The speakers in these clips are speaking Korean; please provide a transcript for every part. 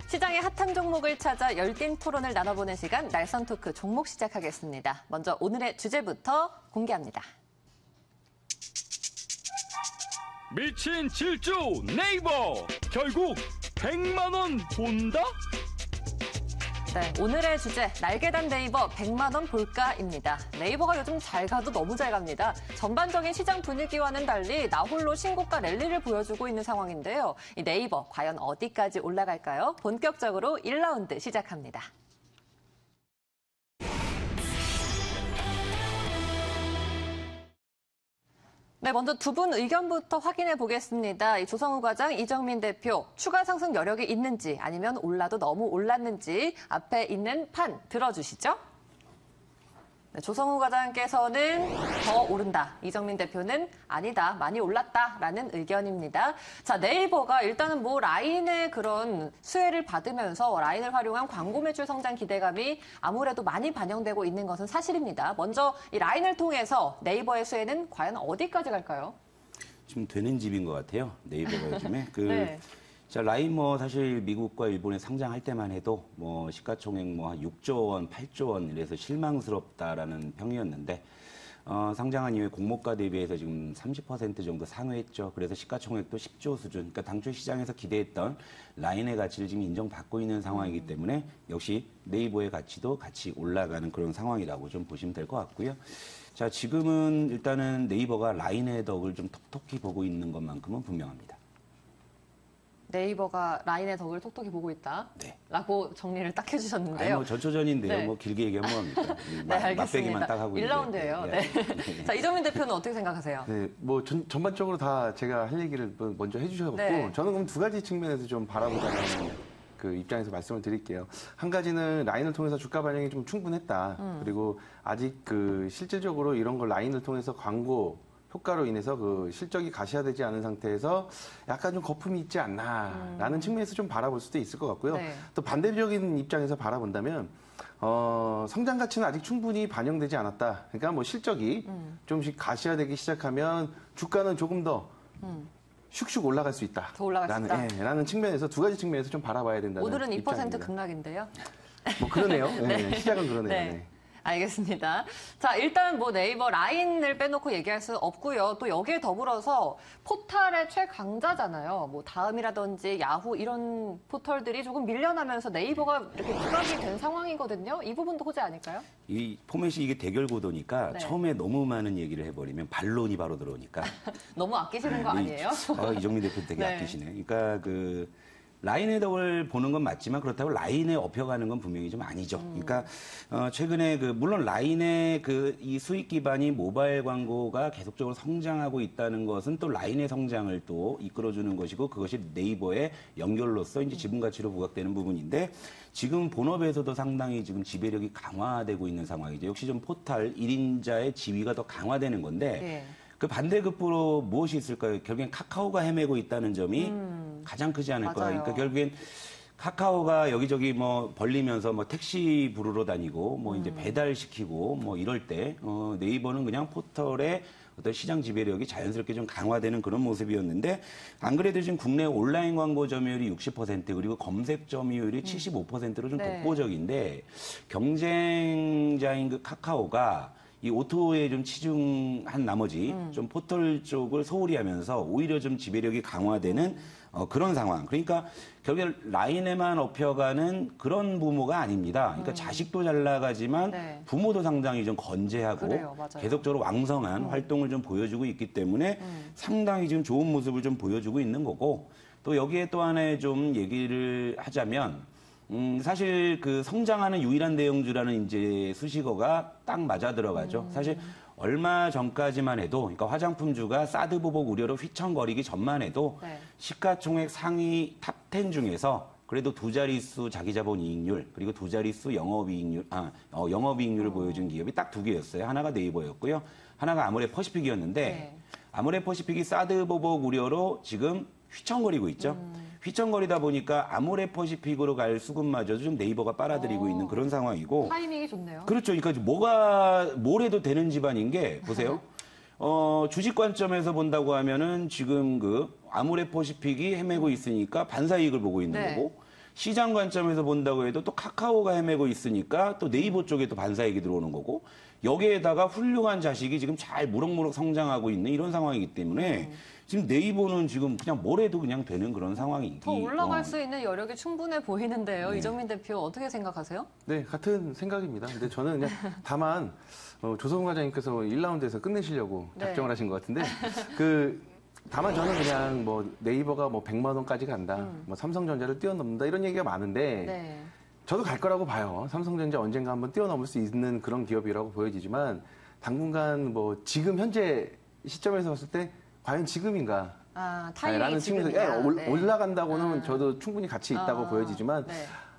시장의 핫한 종목을 찾아 열띤 토론을 나눠보는 시간, 날선 토크 종목 시작하겠습니다. 먼저 오늘의 주제부터 공개합니다. 미친 질주 네이버 결국 100만 원 본다? 네, 오늘의 주제 날개단 네이버 100만 원 볼까입니다. 네이버가 요즘 잘 가도 너무 잘 갑니다. 전반적인 시장 분위기와는 달리 나홀로 신고가 랠리를 보여주고 있는 상황인데요. 이 네이버 과연 어디까지 올라갈까요? 본격적으로 1라운드 시작합니다. 네, 먼저 두 분 의견부터 확인해 보겠습니다. 이 조성우 과장, 이정민 대표, 추가 상승 여력이 있는지 아니면 올라도 너무 올랐는지 앞에 있는 판 들어주시죠. 네, 조성우 과장께서는 더 오른다. 이정민 대표는 아니다. 많이 올랐다라는 의견입니다. 자, 네이버가 일단은 뭐 라인의 그런 수혜를 받으면서 라인을 활용한 광고 매출 성장 기대감이 아무래도 많이 반영되고 있는 것은 사실입니다. 먼저 이 라인을 통해서 네이버의 수혜는 과연 어디까지 갈까요? 지금 되는 집인 것 같아요. 네이버가 요즘에. 네. 자, 라인 사실 미국과 일본에 상장할 때만 해도 시가총액 한 6조 원, 8조 원 이래서 실망스럽다라는 평이었는데, 상장한 이후에 공모가 대비해서 지금 30% 정도 상회했죠. 그래서 시가총액도 10조 수준. 그러니까 당초 시장에서 기대했던 라인의 가치를 지금 인정받고 있는 상황이기 때문에 역시 네이버의 가치도 같이 올라가는 그런 상황이라고 좀 보시면 될 것 같고요. 자, 지금은 일단은 네이버가 라인의 덕을 좀 톡톡히 보고 있는 것만큼은 분명합니다. 네이버가 라인의 덕을 톡톡히 보고 있다. 네. 라고 정리를 딱 해주셨는데요. 아니, 전초전인데요. 네. 길게 얘기하면 뭐합니까? 네, 알겠습니다. 맛배기만 딱 하고 1라운드예요. 네. 네. 자, 이정민 대표는 어떻게 생각하세요? 네, 전반적으로 다 제가 할 얘기를 먼저 해주셔서 네. 저는 그럼 두 가지 측면에서 좀 바라보자는 그 입장에서 말씀을 드릴게요. 한 가지는 라인을 통해서 주가 반영이 좀 충분했다. 그리고 아직 실질적으로 이런 걸 라인을 통해서 광고 효과로 인해서 실적이 가시화되지 않은 상태에서 약간 좀 거품이 있지 않나라는 측면에서 좀 바라볼 수도 있을 것 같고요. 네. 또 반대적인 입장에서 바라본다면 성장 가치는 아직 충분히 반영되지 않았다. 그러니까 실적이 좀씩 가시화되기 시작하면 주가는 조금 더 슉슉 올라갈 수 있다. 더 올라갈 수 있다. 라는 측면에서 두 가지 측면에서 좀 바라봐야 된다는 오늘은 2% 입장입니다. 급락인데요. 그러네요. 네. 시작은 그러네요. 네. 네. 알겠습니다. 자, 일단 네이버 라인을 빼놓고 얘기할 수 없고요. 또 여기에 더불어서 포털의 최강자잖아요. 다음이라든지 야후 이런 포털들이 조금 밀려나면서 네이버가 이렇게 부각이 된 상황이거든요. 이 부분도 호재 아닐까요? 이 포맷이 이게 대결 구도니까 네. 처음에 너무 많은 얘기를 해버리면 반론이 바로 들어오니까. 너무 아끼시는 거 아니에요? 이정민 대표 되게 네. 아끼시네. 그러니까 라인의 덕을 보는 건 맞지만 그렇다고 라인에 업혀가는 건 분명히 좀 아니죠. 그러니까 최근에 물론 라인의 이 수익 기반이 모바일 광고가 계속적으로 성장하고 있다는 것은 또 라인의 성장을 또 이끌어주는 것이고 그것이 네이버의 연결로서 이제 지분 가치로 부각되는 부분인데 지금 본업에서도 상당히 지금 지배력이 강화되고 있는 상황이죠. 역시 좀 포털 1인자의 지위가 더 강화되는 건데 네. 그 반대급부로 무엇이 있을까요? 결국엔 카카오가 헤매고 있다는 점이 가장 크지 않을까. 맞아요. 그러니까 결국엔 카카오가 여기저기 벌리면서 택시 부르러 다니고 이제 배달시키고 이럴 때 네이버는 그냥 포털의 어떤 시장 지배력이 자연스럽게 좀 강화되는 그런 모습이었는데 안 그래도 지금 국내 온라인 광고 점유율이 60% 그리고 검색 점유율이 75%로 좀 네. 독보적인데 경쟁자인 카카오가 이 오토에 좀 치중한 나머지 좀 포털 쪽을 소홀히 하면서 오히려 좀 지배력이 강화되는 그런 상황. 그러니까 결국에 라인에만 업혀가는 그런 부모가 아닙니다. 그러니까 자식도 잘 나가지만 네. 부모도 상당히 좀 건재하고 그래요, 맞아요. 계속적으로 왕성한 활동을 좀 보여주고 있기 때문에 상당히 지금 좋은 모습을 좀 보여주고 있는 거고 또 여기에 또 하나의 좀 얘기를 하자면 사실 성장하는 유일한 대형주라는 이제 수식어가 딱 맞아 들어가죠. 사실 얼마 전까지만 해도, 그러니까 화장품주가 사드 보복 우려로 휘청거리기 전만 해도 네. 시가총액 상위 탑 10 중에서 그래도 두 자릿수 자기자본 이익률 그리고 두 자릿수 영업이익률을 보여준 기업이 딱 두 개였어요. 하나가 네이버였고요. 하나가 아모레 퍼시픽이었는데 네. 아모레 퍼시픽이 사드 보복 우려로 지금 휘청거리고 있죠. 휘청거리다 보니까 아모레퍼시픽으로 갈 수급마저도 좀 네이버가 빨아들이고 있는 그런 상황이고. 타이밍이 좋네요. 그렇죠. 그러니까 뭘 해도 되는 집안인 게 보세요. 주식 관점에서 본다고 하면은 지금 그 아모레퍼시픽이 헤매고 있으니까 반사이익을 보고 있는 네. 거고, 시장 관점에서 본다고 해도 또 카카오가 헤매고 있으니까 또 네이버 쪽에 또 반사이익이 들어오는 거고, 여기에다가 훌륭한 자식이 지금 잘 무럭무럭 성장하고 있는 이런 상황이기 때문에 지금 네이버는 지금 그냥 뭘 해도 그냥 되는 그런 상황이기. 더 올라갈 수 있는 여력이 충분해 보이는데요. 이정민 대표 어떻게 생각하세요? 네, 같은 생각입니다. 근데 저는 그냥 다만 조성훈 과장님께서 1라운드에서 끝내시려고 네. 작정을 하신 것 같은데 다만 저는 그냥 뭐 네이버가 뭐 100만 원까지 간다, 뭐 삼성전자를 뛰어넘는다 이런 얘기가 많은데 네. 저도 갈 거라고 봐요. 삼성전자 언젠가 한번 뛰어넘을 수 있는 그런 기업이라고 보여지지만 당분간 뭐 지금 현재 시점에서 봤을 때 과연 지금인가? 타이밍이 라는 지금이다. 측면에서 네. 올라간다고는 저도 충분히 가치 있다고 보여지지만 네.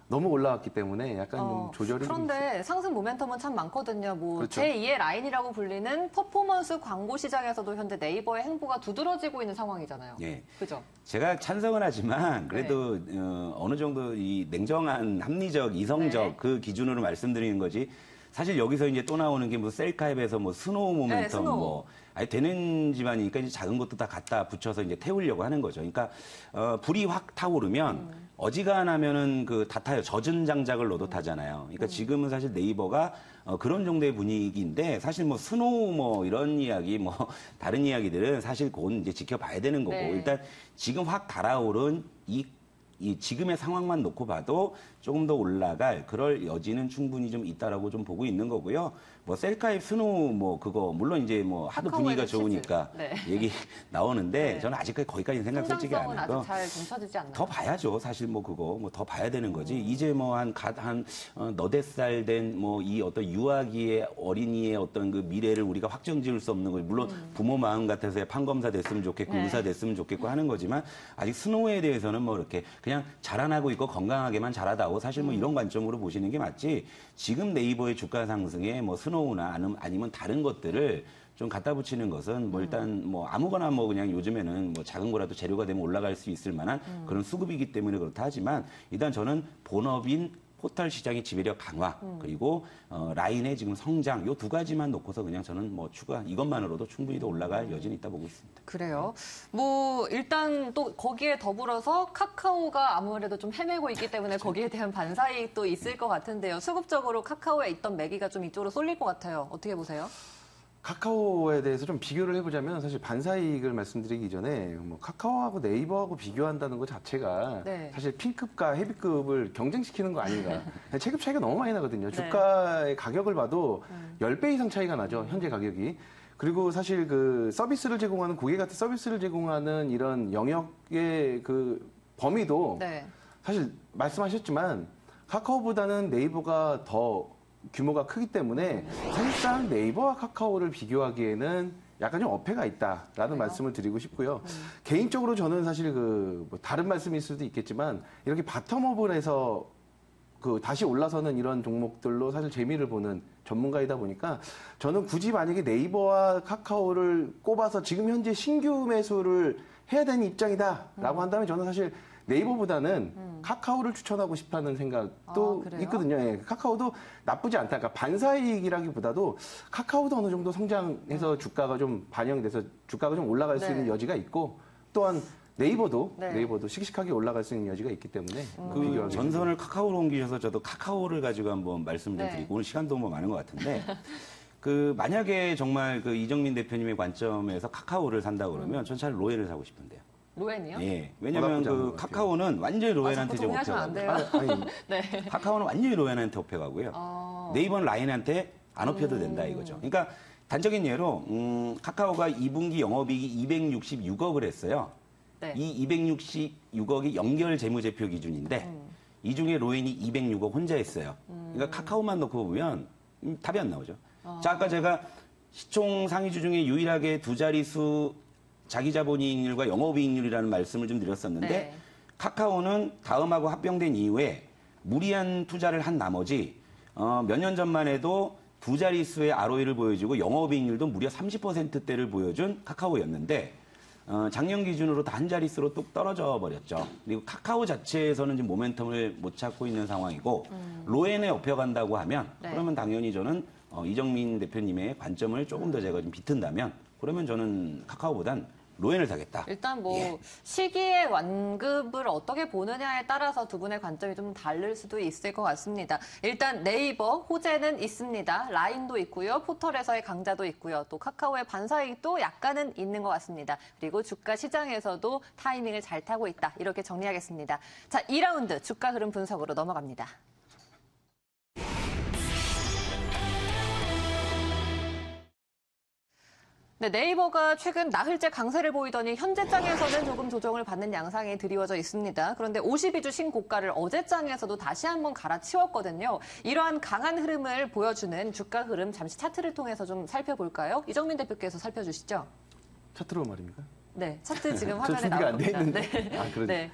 너무 올라왔기 때문에 약간 좀 조절이 좀 있어요. 그런데 상승 모멘텀은 참 많거든요. 뭐 그렇죠. 제2의 라인이라고 불리는 퍼포먼스 광고 시장에서도 현재 네이버의 행보가 두드러지고 있는 상황이잖아요. 예. 그죠? 제가 찬성은 하지만 그래도 네. 어느 정도 이 냉정한 합리적 이성적 네. 그 기준으로 말씀드리는 거지. 사실 여기서 이제 또 나오는 게 뭐 셀카앱에서 뭐 스노우 모멘텀 스노우. 뭐 아니 되는 집안이니까 이제 작은 것도 다 갖다 붙여서 이제 태우려고 하는 거죠. 그러니까 불이 확 타오르면 어지간하면은 그 다 타요. 젖은 장작을 넣어도 타잖아요. 그러니까 지금은 사실 네이버가 그런 정도의 분위기인데 사실 뭐 스노우 뭐 이런 이야기 뭐 다른 이야기들은 사실 곧 이제 지켜봐야 되는 거고 네. 일단 지금 확 달아오른 이 지금의 상황만 놓고 봐도 조금 더 올라갈 그럴 여지는 충분히 좀 있다라고 좀 보고 있는 거고요. 뭐 셀카입 스노우 뭐 그거 물론 이제 뭐 하도 카카오의 분위기가 치즈. 좋으니까 네. 얘기 나오는데 네. 저는 아직까지 거기까지는 생각 솔직히 안 성장성은 하고 아직 잘 점쳐지지 않나요? 더 봐야죠. 사실 뭐 그거 뭐 더 봐야 되는 거지. 이제 뭐 너댓 살 된 뭐 이 어떤 유아기의 어린이의 어떤 그 미래를 우리가 확정 지을 수 없는 거지. 물론 부모 마음 같아서 판검사 됐으면 좋겠고 네. 의사 됐으면 좋겠고 하는 거지만 아직 스노우에 대해서는 뭐 이렇게 그냥 자라나고 있고 건강하게만 자라다오. 사실 뭐 이런 관점으로 보시는 게 맞지. 지금 네이버의 주가 상승에 뭐 스노우나 아니면 다른 것들을 좀 갖다 붙이는 것은 뭐 일단 뭐 아무거나 뭐 그냥 요즘에는 뭐 작은 거라도 재료가 되면 올라갈 수 있을 만한 그런 수급이기 때문에 그렇다 하지만 일단 저는 본업인 포털 시장의 지배력 강화 그리고 라인의 지금 성장 요 두 가지만 놓고서 그냥 저는 뭐 추가 이것만으로도 충분히 더 올라갈 여지는 있다 보고 있습니다. 그래요. 뭐 일단 또 거기에 더불어서 카카오가 아무래도 좀 헤매고 있기 때문에 거기에 대한 반사이익도 있을 것 같은데요. 수급적으로 카카오에 있던 매기가 좀 이쪽으로 쏠릴 것 같아요. 어떻게 보세요? 카카오에 대해서 좀 비교를 해보자면 사실 반사이익을 말씀드리기 전에 뭐 카카오하고 네이버하고 비교한다는 것 자체가 네. 사실 P급과 헤비급을 경쟁시키는 거 아닌가. 체급 차이가 너무 많이 나거든요. 네. 주가의 가격을 봐도 10배 이상 차이가 나죠. 현재 가격이. 그리고 사실 그 서비스를 제공하는 고객한테 서비스를 제공하는 이런 영역의 그 범위도 네. 사실 말씀하셨지만 카카오보다는 네이버가 더 규모가 크기 때문에 사실상 네이버와 카카오를 비교하기에는 약간 좀 어폐가 있다라는 그래요? 말씀을 드리고 싶고요. 개인적으로 저는 사실 뭐 다른 말씀일 수도 있겠지만 이렇게 바텀업을 해서 다시 올라서는 이런 종목들로 사실 재미를 보는 전문가이다 보니까 저는 굳이 만약에 네이버와 카카오를 꼽아서 지금 현재 신규 매수를 해야 되는 입장이다라고 한다면 저는 사실 네이버보다는 카카오를 추천하고 싶다는 생각도 그래요? 있거든요. 예, 카카오도 나쁘지 않다. 그러니까 반사이익이라기보다도 카카오도 어느 정도 성장해서 주가가 좀 반영돼서 주가가 좀 올라갈 수 네. 있는 여지가 있고 또한 네이버도 네. 씩씩하게 올라갈 수 있는 여지가 있기 때문에 그 비교하기 전선을 카카오로 옮기셔서 저도 카카오를 가지고 한번 말씀을 좀 네. 드리고 오늘 시간도 뭐 많은 것 같은데 그 만약에 정말 그 이정민 대표님의 관점에서 카카오를 산다 그러면 전 차라리 로엔을 사고 싶은데요. 로엔이요? 예. 왜냐면 나쁘지 않은 그 것 같아요. 카카오는 완전히 로엔한테 자꾸 지금 동의하시면 안 돼요. 업혀가고요. 네. 카카오는 완전히 로엔한테 업혀가고요. 네이버는 라인한테 안 업혀도 된다 이거죠. 그러니까 단적인 예로 카카오가 2분기 영업이익이 266억을 했어요. 네. 이 266억이 연결 재무제표 기준인데 이 중에 로엔이 206억 혼자 했어요. 그러니까 카카오만 놓고 보면 답이 안 나오죠. 자, 아까 제가 시총 상위주 중에 유일하게 두 자릿수 자기 자본이익률과 영업이익률이라는 말씀을 좀 드렸었는데 네. 카카오는 다음하고 합병된 이후에 무리한 투자를 한 나머지 몇 년 전만 해도 두 자릿수의 ROE를 보여주고 영업이익률도 무려 30%대를 보여준 카카오였는데 작년 기준으로 한 자릿수로 뚝 떨어져 버렸죠. 그리고 카카오 자체에서는 지금 모멘텀을 못 찾고 있는 상황이고 로엔에 업혀간다고 하면 네. 그러면 당연히 저는 이정민 대표님의 관점을 조금 더 제가 좀 비튼다면 그러면 저는 카카오보단 로엔을 사겠다. 일단 뭐 예. 시기의 완급을 어떻게 보느냐에 따라서 두 분의 관점이 좀 다를 수도 있을 것 같습니다. 일단 네이버 호재는 있습니다. 라인도 있고요. 포털에서의 강자도 있고요. 또 카카오의 반사이익도 약간은 있는 것 같습니다. 그리고 주가 시장에서도 타이밍을 잘 타고 있다. 이렇게 정리하겠습니다. 자, 2라운드 주가 흐름 분석으로 넘어갑니다. 네, 네이버가 최근 나흘째 강세를 보이더니 현재장에서는 조금 조정을 받는 양상이 드리워져 있습니다. 그런데 52주 신고가를 어제장에서도 다시 한번 갈아치웠거든요. 이러한 강한 흐름을 보여주는 주가 흐름 잠시 차트를 통해서 좀 살펴볼까요? 이정민 대표께서 살펴주시죠. 차트로 말입니까? 네, 차트 지금 저 화면에 준비가 안 돼 나옵니다. 있는데. 네. 아, 그러죠. 네.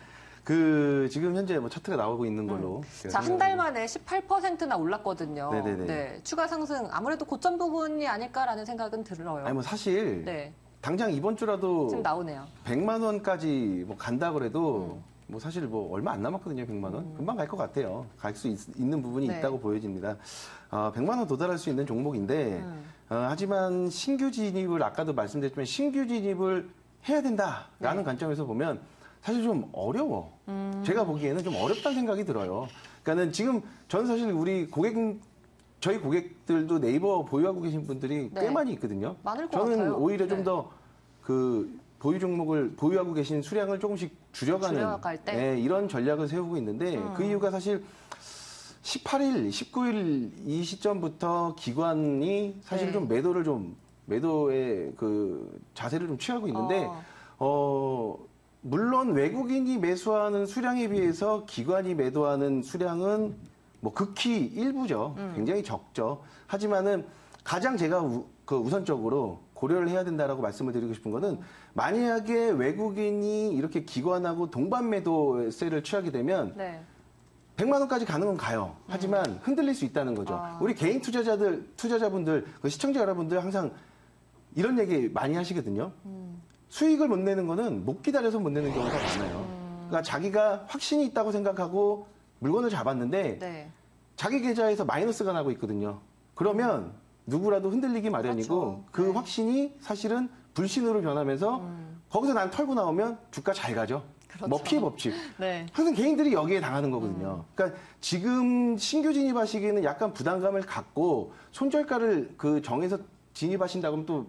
지금 현재 뭐 차트가 나오고 있는 걸로. 자, 한 달 만에 18%나 올랐거든요. 네네네. 네, 추가 상승 아무래도 고점 부분이 아닐까라는 생각은 들어요. 아니 뭐 사실 네, 당장 이번 주라도 지금 나오네요. 100만 원까지 뭐 간다 그래도 뭐 사실 뭐 얼마 안 남았거든요. 100만 원. 금방 갈 것 같아요. 갈 수 있는 부분이 네. 있다고 보여집니다. 100만 원 도달할 수 있는 종목인데 하지만 신규 진입을 아까도 말씀드렸지만 신규 진입을 해야 된다라는 네. 관점에서 보면 사실 좀 어려워. 제가 보기에는 좀 어렵다는 생각이 들어요. 그러니까는 지금 저는 사실 저희 고객들도 네이버 보유하고 계신 분들이 꽤 네. 많이 있거든요. 많을 것 저는 같아요. 오히려 네. 좀 더 보유 종목을 보유하고 계신 수량을 조금씩 줄여가는 줄여갈 때? 네, 이런 전략을 세우고 있는데 그 이유가 사실 18일, 19일 이 시점부터 기관이 사실 네. 좀 매도의 그 자세를 좀 취하고 있는데 물론 외국인이 매수하는 수량에 비해서 기관이 매도하는 수량은 뭐 극히 일부죠. 굉장히 적죠. 하지만은 가장 제가 우선적으로 고려를 해야 된다라고 말씀을 드리고 싶은 거는 만약에 외국인이 이렇게 기관하고 동반 매도세를 취하게 되면 네. 100만 원까지 가는 건 가요. 하지만 흔들릴 수 있다는 거죠. 우리 개인 투자자분들, 그 시청자 여러분들 항상 이런 얘기 많이 하시거든요. 수익을 못 내는 거는 못 기다려서 못 내는 경우가 많아요. 그러니까 자기가 확신이 있다고 생각하고 물건을 잡았는데 네. 자기 계좌에서 마이너스가 나고 있거든요. 그러면 누구라도 흔들리기 마련이고 그렇죠. 그 네. 확신이 사실은 불신으로 변하면서 거기서 난 털고 나오면 주가 잘 가죠. 그렇죠. 뭐 피해 법칙. 네. 항상 개인들이 여기에 당하는 거거든요. 그러니까 지금 신규 진입하시기에는 약간 부담감을 갖고 손절가를 정해서 진입하신다고 하면 또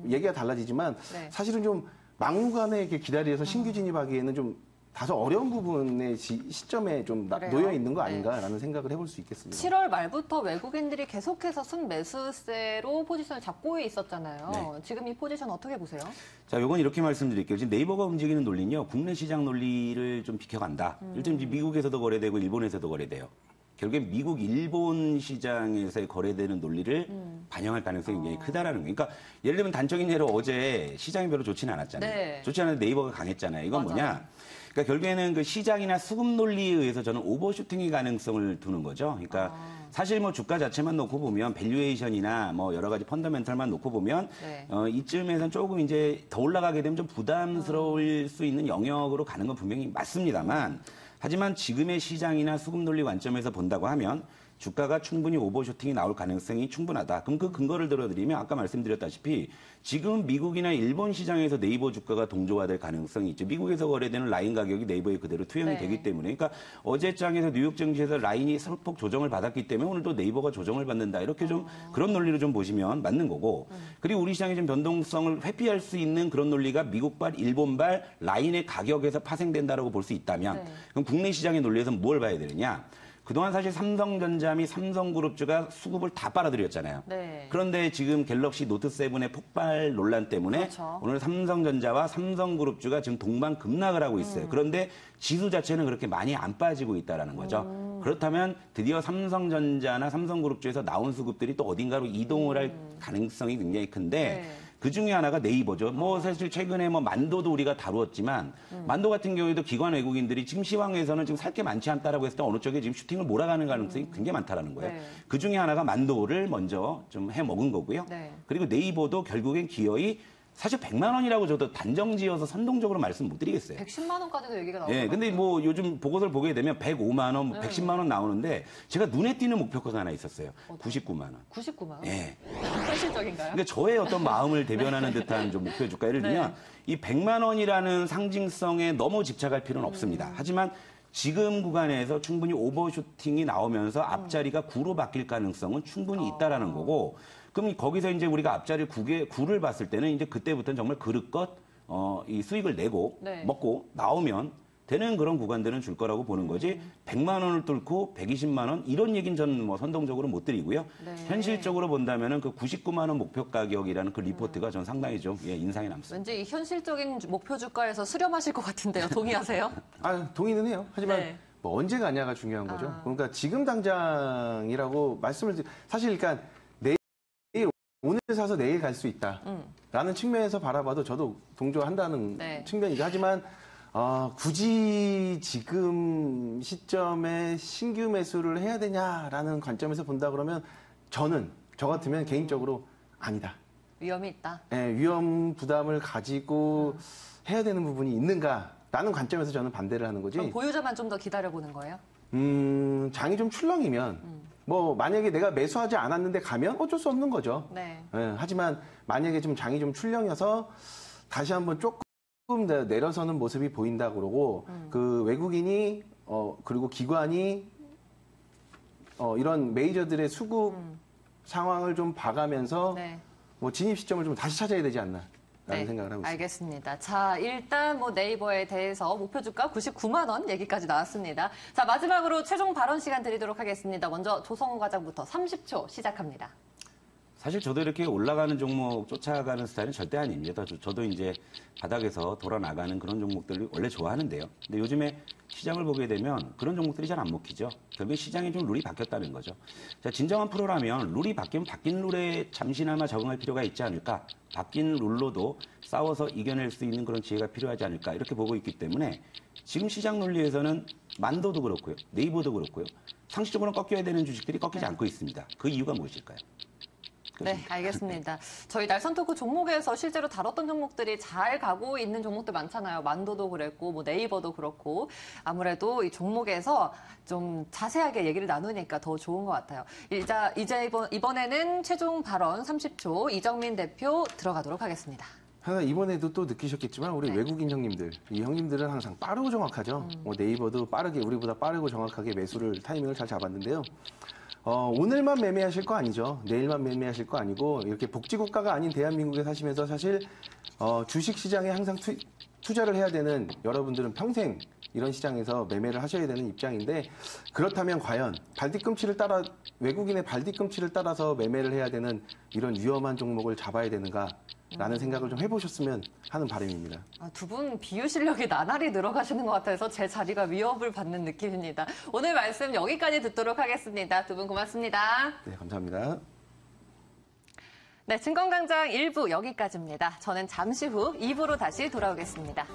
얘기가 달라지지만 네. 사실은 좀 막무가내 이렇게 기다려서 신규 진입하기에는 좀 다소 어려운 부분의 시점에 좀 그래요? 놓여 있는 거 네. 아닌가라는 생각을 해볼 수 있겠습니다. 7월 말부터 외국인들이 계속해서 순매수세로 포지션을 잡고 있었잖아요. 네. 지금 이 포지션 어떻게 보세요? 자, 요건 이렇게 말씀드릴게요. 지금 네이버가 움직이는 논리는요, 국내 시장 논리를 좀 비켜간다. 일단 이제 미국에서도 거래되고 일본에서도 거래돼요. 결국에 미국, 일본 시장에서의 거래되는 논리를 반영할 가능성이 굉장히 크다라는 거예요. 그러니까 예를 들면 단적인 예로 어제 시장이 별로 좋지는 않았잖아요. 네. 좋지 않은데 네이버가 강했잖아요. 이건 맞아요. 뭐냐? 그러니까 결국에는 그 시장이나 수급 논리에 의해서 저는 오버슈팅의 가능성을 두는 거죠. 그러니까 사실 뭐 주가 자체만 놓고 보면 밸류에이션이나 뭐 여러 가지 펀더멘털만 놓고 보면 네. 이쯤에선 조금 이제 더 올라가게 되면 좀 부담스러울 수 있는 영역으로 가는 건 분명히 맞습니다만 하지만 지금의 시장이나 수급 논리 관점에서 본다고 하면 주가가 충분히 오버슈팅이 나올 가능성이 충분하다. 그럼 그 근거를 들어드리면 아까 말씀드렸다시피 지금 미국이나 일본 시장에서 네이버 주가가 동조화될 가능성이 있죠. 미국에서 거래되는 라인 가격이 네이버에 그대로 투영이 네. 되기 때문에 그러니까 어제 장에서 뉴욕 증시에서 라인이 소폭 조정을 받았기 때문에 오늘도 네이버가 조정을 받는다. 이렇게 좀 그런 논리로 좀 보시면 맞는 거고 그리고 우리 시장의 좀 변동성을 회피할 수 있는 그런 논리가 미국발, 일본발 라인의 가격에서 파생된다라고 볼 수 있다면 네. 그럼 국내 시장의 논리에서 뭘 봐야 되느냐? 그동안 사실 삼성전자 및 삼성그룹주가 수급을 다 빨아들였잖아요. 네. 그런데 지금 갤럭시 노트7의 폭발 논란 때문에 그렇죠. 오늘 삼성전자와 삼성그룹주가 지금 동반 급락을 하고 있어요. 그런데 지수 자체는 그렇게 많이 안 빠지고 있다는 거죠. 그렇다면 드디어 삼성전자나 삼성그룹주에서 나온 수급들이 또 어딘가로 이동을 할 가능성이 굉장히 큰데 네. 그 중에 하나가 네이버죠. 뭐 사실 최근에 뭐 만도도 우리가 다루었지만 만도 같은 경우에도 기관 외국인들이 지금 시황에서는 지금 살 게 많지 않다라고 했을 때 어느 쪽에 지금 슈팅을 몰아가는 가능성이 굉장히 많다라는 거예요. 네. 그 중에 하나가 만도를 먼저 좀 해 먹은 거고요. 네. 그리고 네이버도 결국엔 기어이 사실 100만 원이라고 저도 단정지어서 선동적으로 말씀 못 드리겠어요. 110만 원까지도 얘기가 나오더라고요. 예, 근데 뭐 요즘 보고서를 보게 되면 105만 원, 110만 원 나오는데 제가 눈에 띄는 목표가가 하나 있었어요. 99만 원. 99만 원? 예. 현실적인가요? 그러니까 저의 어떤 마음을 대변하는 듯한 좀 목표 주가. 예를 들면 이 100만 원이라는 상징성에 너무 집착할 필요는 없습니다. 하지만 지금 구간에서 충분히 오버슈팅이 나오면서 앞자리가 9로 바뀔 가능성은 충분히 있다라는 거고, 그럼 거기서 이제 우리가 앞자리 9를 봤을 때는 이제 그때부터는 정말 그릇껏 이 수익을 내고 네. 먹고 나오면 되는 그런 구간들은 줄 거라고 보는 거지. 100만 원을 뚫고 120만 원 이런 얘기는 저는 뭐 선동적으로 못 드리고요. 네. 현실적으로 본다면은 그 99만 원 목표 가격이라는 그 리포트가 전 상당히 좀 인상이 남습니다. 왠지 이 현실적인 목표 주가에서 수렴하실 것 같은데요. 동의하세요? 동의는 해요. 하지만 네. 뭐 언제 가냐가 중요한 거죠. 그러니까 지금 당장이라고 사실 그러니까 내일 오늘 사서 내일 갈 수 있다라는 측면에서 바라봐도 저도 동조한다는 네. 측면이죠. 하지만 굳이 지금 시점에 신규 매수를 해야 되냐라는 관점에서 본다 그러면 저 같으면 개인적으로 아니다. 위험이 있다. 예, 위험 부담을 가지고 해야 되는 부분이 있는가라는 관점에서 저는 반대를 하는 거지. 그럼 보유자만 좀 더 기다려보는 거예요? 장이 좀 출렁이면 뭐 만약에 내가 매수하지 않았는데 가면 어쩔 수 없는 거죠. 네. 예, 하지만 만약에 좀 장이 좀 출렁여서 다시 한번 조금 내려서는 모습이 보인다 그러고 그 외국인이 그리고 기관이 이런 메이저들의 수급 상황을 좀 봐가면서 네. 뭐 진입 시점을 좀 다시 찾아야 되지 않나라는 네, 생각을 하고 있습니다. 알겠습니다. 자, 일단 뭐 네이버에 대해서 목표 주가 99만 원 얘기까지 나왔습니다. 자, 마지막으로 최종 발언 시간 드리도록 하겠습니다. 먼저 조성우 과장부터 30초 시작합니다. 사실 저도 이렇게 올라가는 종목 쫓아가는 스타일은 절대 아닙니다. 저도 이제 바닥에서 돌아 나가는 그런 종목들을 원래 좋아하는데요. 근데 요즘에 시장을 보게 되면 그런 종목들이 잘 안 먹히죠. 결국에 시장에 좀 룰이 바뀌었다는 거죠. 자, 진정한 프로라면 룰이 바뀌면 바뀐 룰에 잠시나마 적응할 필요가 있지 않을까. 바뀐 룰로도 싸워서 이겨낼 수 있는 그런 지혜가 필요하지 않을까. 이렇게 보고 있기 때문에 지금 시장 논리에서는 만도도 그렇고요. 네이버도 그렇고요. 상식적으로 꺾여야 되는 주식들이 꺾이지 않고 있습니다. 그 이유가 무엇일까요? 네, 알겠습니다. 저희 날선 토크 종목에서 실제로 다뤘던 종목들이 잘 가고 있는 종목들 많잖아요. 만도도 그랬고, 뭐 네이버도 그렇고. 아무래도 이 종목에서 좀 자세하게 얘기를 나누니까 더 좋은 것 같아요. 이제 이번에는 최종 발언 30초 이정민 대표 들어가도록 하겠습니다. 하나 이번에도 또 느끼셨겠지만 우리 네. 외국인 형님들, 이 형님들은 항상 빠르고 정확하죠. 뭐 네이버도 우리보다 빠르고 정확하게 매수를 타이밍을 잘 잡았는데요. 오늘만 매매하실 거 아니죠. 내일만 매매하실 거 아니고 이렇게 복지국가가 아닌 대한민국에 사시면서 사실 주식 시장에 항상 투자를 해야 되는 여러분들은 평생 이런 시장에서 매매를 하셔야 되는 입장인데 그렇다면 과연 외국인의 발뒤꿈치를 따라서 매매를 해야 되는 이런 위험한 종목을 잡아야 되는가라는 생각을 좀 해보셨으면 하는 바람입니다. 두 분 비유 실력이 나날이 늘어가시는 것 같아서 제 자리가 위협을 받는 느낌입니다. 오늘 말씀 여기까지 듣도록 하겠습니다. 두 분 고맙습니다. 네, 감사합니다. 네, 증권광장 1부 여기까지입니다. 저는 잠시 후 2부로 다시 돌아오겠습니다.